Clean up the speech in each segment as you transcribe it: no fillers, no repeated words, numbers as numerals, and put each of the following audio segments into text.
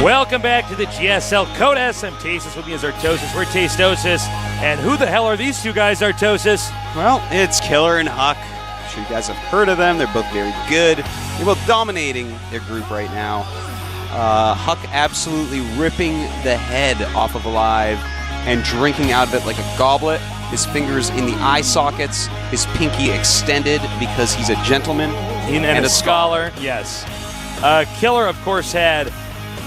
Welcome back to the GSL Codas. I'm Tasis, with me is Artosis. We're Tastosis. And who the hell are these two guys, Artosis? Well, it's Killer and Huck. I'm sure you guys have heard of them. They're both very good. They're both dominating their group right now. Huck absolutely ripping the head off of Alive and drinking out of it like a goblet. His fingers in the eye sockets, his pinky extended because he's a gentleman and a scholar. Yes. Killer, of course, had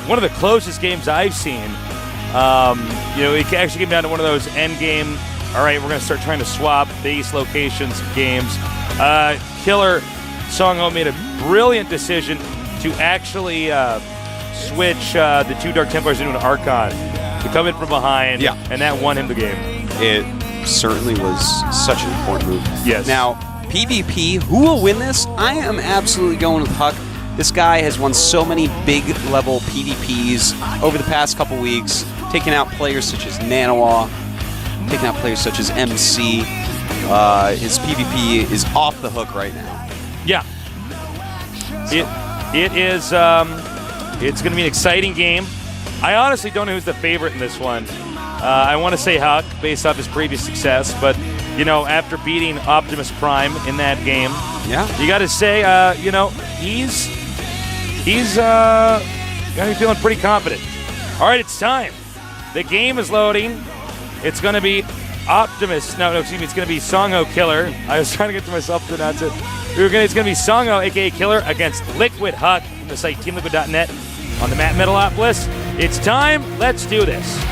one of the closest games I've seen. It actually came down to one of those end game, all right, we're going to start trying to swap base locations games. Killer Songho made a brilliant decision to actually switch the two Dark Templars into an Archon to come in from behind, and that won him the game. It certainly was such an important move. Yes. Now, PvP, who will win this? I am absolutely going with Huck. This guy has won so many big-level PvPs over the past couple weeks, taking out players such as Nanawa, taking out players such as MC. His PvP is off the hook right now. Yeah. It is. It's going to be an exciting game. I honestly don't know who's the favorite in this one. I want to say Huck, based off his previous success, but after beating Optimus Prime in that game, you got to say, he's got to be feeling pretty confident. All right, it's time. The game is loading. It's going to be Optimus. No, excuse me. It's going to be Songho Killer. I was trying to get to myself to announce it. It's going to be Songho, a.k.a. Killer, against Liquid Huck from the site teamliquid.net on the Map Metalopolis. It's time. Let's do this.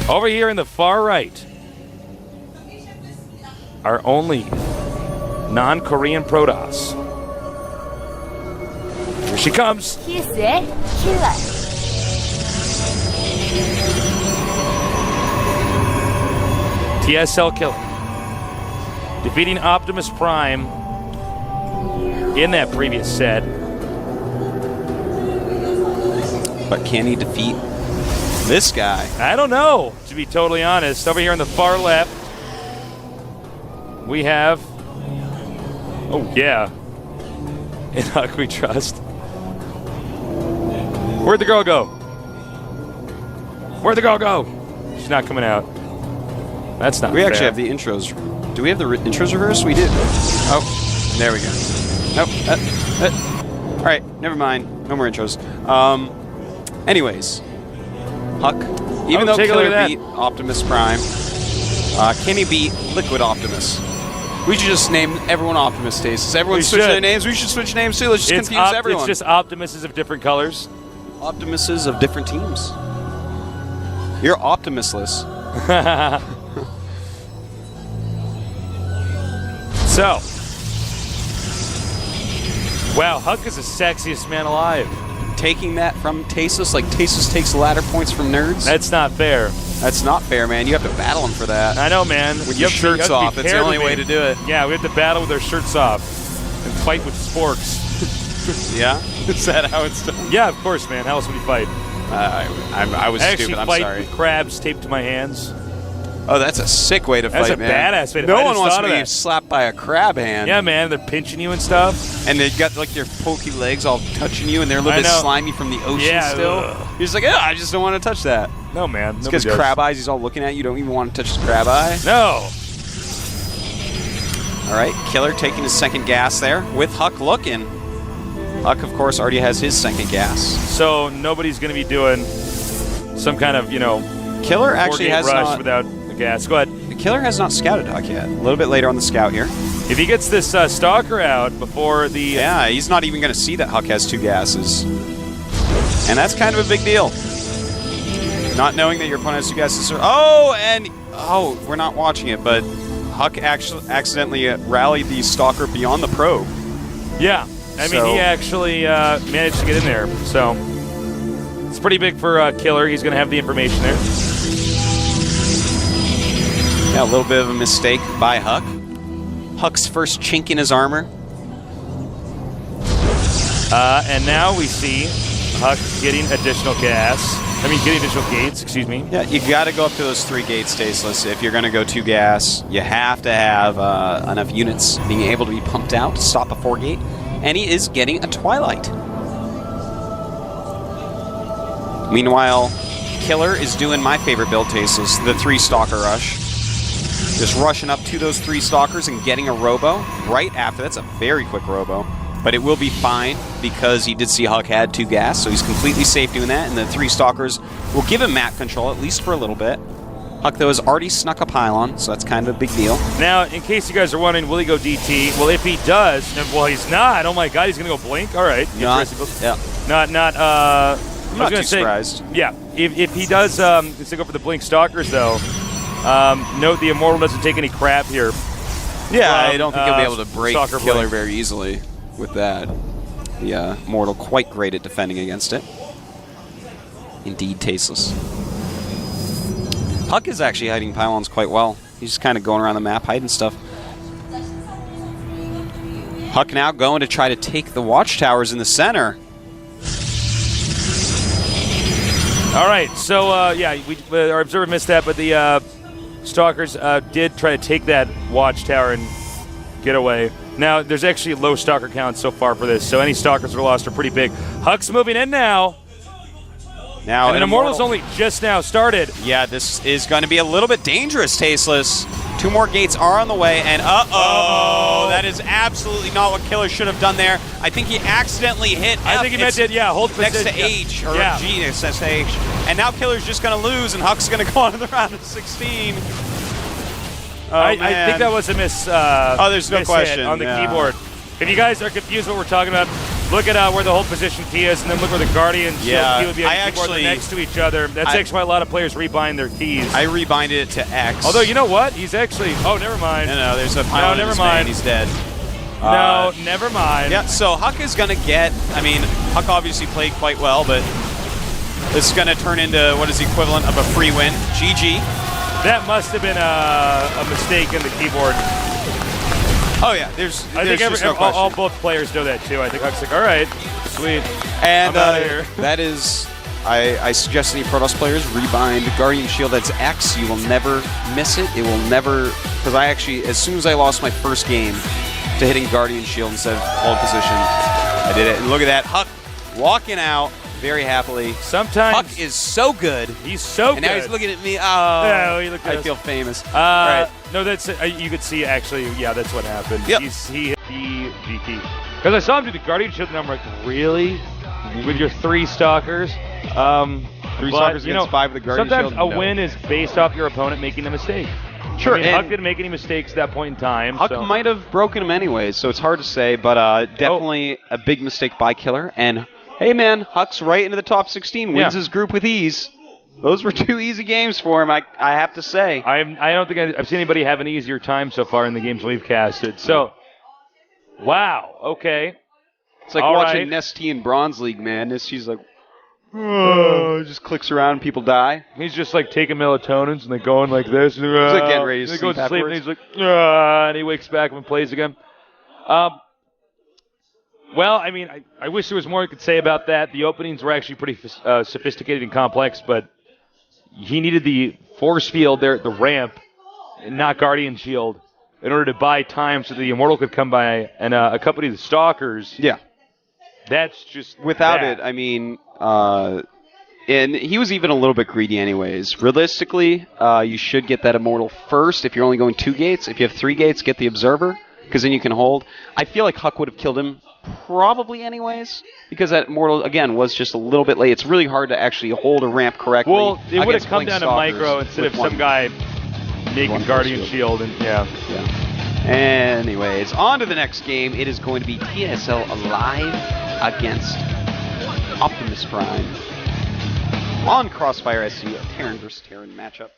Over here in the far right, our only non-Korean Protoss. Here she comes. TSL Killer. Defeating Optimus Prime in that previous set. But can he defeat this guy? I don't know, to be totally honest. Over here on the far left, we have, in Huck we trust. Where'd the girl go? Where'd the girl go? She's not coming out. That's not We fair. actually have the intros. Do we have the intros reversed? We did. Oh, there we go. Nope. All right, never mind. No more intros. Anyways, Huck, even though Killer beat Optimus Prime, can he beat Liquid Optimus? We should just name everyone Optimus Taste. Everyone's switching their names. We should switch names too. Let's just confuse everyone. It's just Optimuses of different colors. Optimuses of different teams. You're Optimusless. So, wow, Huck is the sexiest man alive. Taking that from Tasus, like Tasus takes ladder points from nerds? That's not fair. That's not fair, man. You have to battle him for that. I know, man. With your shirts off. That's the only way to do it. Yeah, we have to battle with our shirts off and fight with sporks. Yeah? Is that how it's done? Yeah, of course, man. How else would you fight? I was stupid. I'm sorry. I actually fight with crabs taped to my hands. Oh, that's a sick way to fight, man. That's a badass way to fight. No one wants to be slapped by a crab hand. Yeah, man. They're pinching you and stuff. And they've got like their pokey legs all touching you, and they're a little bit slimy from the ocean still. You're just like, I just don't want to touch that. No, man. It's because crab eyes, he's all looking at you. You don't even want to touch his crab eye. No. All right, Killer taking his second gas there with Huck looking. Huck, of course, already has his second gas. So nobody's going to be doing some kind of, Killer actually has rush not without the gas. Go ahead. Killer has not scouted Huck yet. A little bit later on the scout here. If he gets this Stalker out before the... Yeah, he's not even going to see that Huck has two gases. And that's kind of a big deal. Not knowing that your opponent has two gases. We're not watching it, but Huck actually accidentally rallied the Stalker beyond the probe. Yeah. I mean, he actually managed to get in there. So it's pretty big for Killer. He's going to have the information there. Yeah, a little bit of a mistake by Huck. Huck's first chink in his armor. And now we see Huck getting additional gas. I mean, getting additional gates, excuse me. Yeah, you got to go up to those 3 gates, Tasteless. If you're going to go 2 gas, you have to have enough units being able to be pumped out to stop a 4 gate. And he is getting a Twilight. Meanwhile, Killer is doing my favorite build, Tasteless, the 3 Stalker Rush. Just rushing up to those 3 Stalkers and getting a Robo right after. That's a very quick Robo. But it will be fine because he did see Huck had 2 gas, so he's completely safe doing that. And the 3 Stalkers will give him map control, at least for a little bit. Huck, though, has already snuck a pylon, so that's kind of a big deal. Now, in case you guys are wondering, will he go DT? Well, if he does, well, he's not. Oh my God, he's going to go Blink? All right. I'm not too surprised. Yeah, if he does go for the Blink Stalkers, though, note the Immortal doesn't take any crap here. Yeah, I don't think he'll be able to break Stalker Killer Blink very easily with that. The Immortal quite great at defending against it. Indeed, Tasteless. Huck is actually hiding pylons quite well. He's just kind of going around the map, hiding stuff. Huck now going to try to take the watchtowers in the center. All right, so our observer missed that, but the Stalkers did try to take that watchtower and get away. Now, there's actually a low Stalker count so far for this, so any Stalkers that are lost are pretty big. Huck's moving in now. And Immortal's only just now started. Yeah, this is going to be a little bit dangerous, Tasteless. 2 more gates are on the way, and uh-oh, that is absolutely not what Killer should have done there. I think he accidentally hit F. I think he meant it, hold next position. to H, or G next to H. And now Killer's just going to lose, and Huck's going to go on to the round of 16. I think that was a miss. There's no question on the keyboard. If you guys are confused what we're talking about, look at where the hold position key is, and then look where the Guardian Shield key would be on the keyboard. They're next to each other. That's actually why a lot of players rebind their keys. I rebinded it to X. Although, you know what? He's actually... Oh, never mind. No, there's a pylon in his vein. He's dead. No, never mind. Yeah, so Huck is going to get... I mean, Huck obviously played quite well, but this is going to turn into what is the equivalent of a free win. GG. That must have been a mistake in the keyboard. Oh, yeah. I think all both players know that, too. I think Huck's like, all right, sweet. And that is... I suggest any Protoss players rebind Guardian Shield. That's X. You will never miss it. It will never... Because I actually, as soon as I lost my first game to hitting Guardian Shield instead of hold position, I did it. And look at that. Huck walking out very happily. Sometimes... Huck is so good. He's so good. And now he's looking at me. Oh, I feel famous. All right. No, that's... you could see, actually, that's what happened. Yep. He hit the GT. Because I saw him do the Guardian Shield, and I'm like, really? With your 3 Stalkers? 3 Stalkers against 5 of the Guardian Sometimes Shield? a win is based off your opponent making a mistake. Sure. I mean, Huck didn't make any mistakes at that point in time. Huck might have broken him anyways, so it's hard to say, but definitely a big mistake by Killer. And, hey, man, Huck's right into the top 16, wins his group with ease. Those were 2 easy games for him, I have to say. I don't think I've seen anybody have an easier time so far in the games we've casted. So, wow, okay. It's like watching Nesty in Bronze League, man. Nesty's like, just clicks around, people die. He's just like taking melatonins and they're going like this. He's like getting ready to sleep. He goes to sleep and he's like, and he wakes back up and plays again. Well, I mean, I wish there was more I could say about that. The openings were actually pretty sophisticated and complex, but he needed the force field there at the ramp and not Guardian Shield in order to buy time so the Immortal could come by and accompany the Stalkers. Yeah. That's just without it, I mean, and he was even a little bit greedy anyways. Realistically, you should get that Immortal first if you're only going 2 gates. If you have 3 gates, get the Observer, because then you can hold. I feel like Huck would have killed him probably anyways, because that Immortal, again, was just a little bit late. It's really hard to actually hold a ramp correctly. Well, it would have come down to micro instead of some guy making Guardian Shield. And yeah. Anyways, on to the next game. It is going to be TSL Alive against Optimus Prime on Crossfire SC, a Terran versus Terran matchup.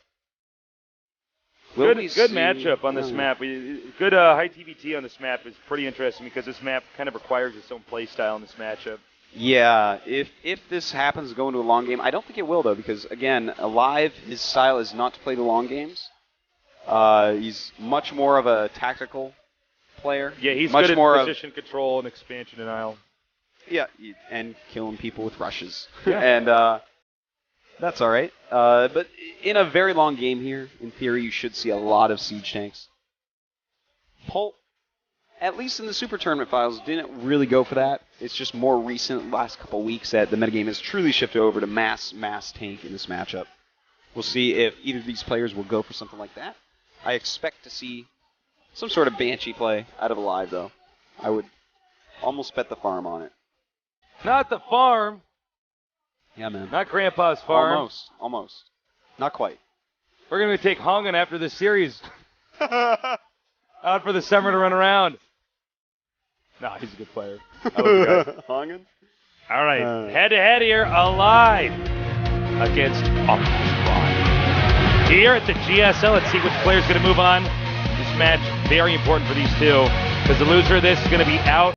Good matchup on this map. Good high TVT on this map is pretty interesting because this map kind of requires its own play style in this matchup. Yeah, if this happens to go into a long game, I don't think it will though, because again, Alive, his style is not to play the long games. He's much more of a tactical player. Yeah, he's much good more at position control and expansion denial. Yeah, and killing people with rushes. Yeah. And That's all right. But in a very long game here, in theory, you should see a lot of siege tanks. Pulp, at least in the Super Tournament files, didn't really go for that. It's just more recent, last couple weeks, that the metagame has truly shifted over to mass tank in this matchup. We'll see if either of these players will go for something like that. I expect to see some sort of Banshee play out of Alive, though. I would almost bet the farm on it. Not the farm. Yeah, man. Not Grandpa's farm. Almost. Not quite. We're going to take Hongan after this series. Out for the summer to run around. No, he's a good player. I love the guy. Hongan? All right, head-to-head here, Alive against Uprise. Here at the GSL, let's see which player's going to move on. This match, very important for these two, because the loser of this is going to be out.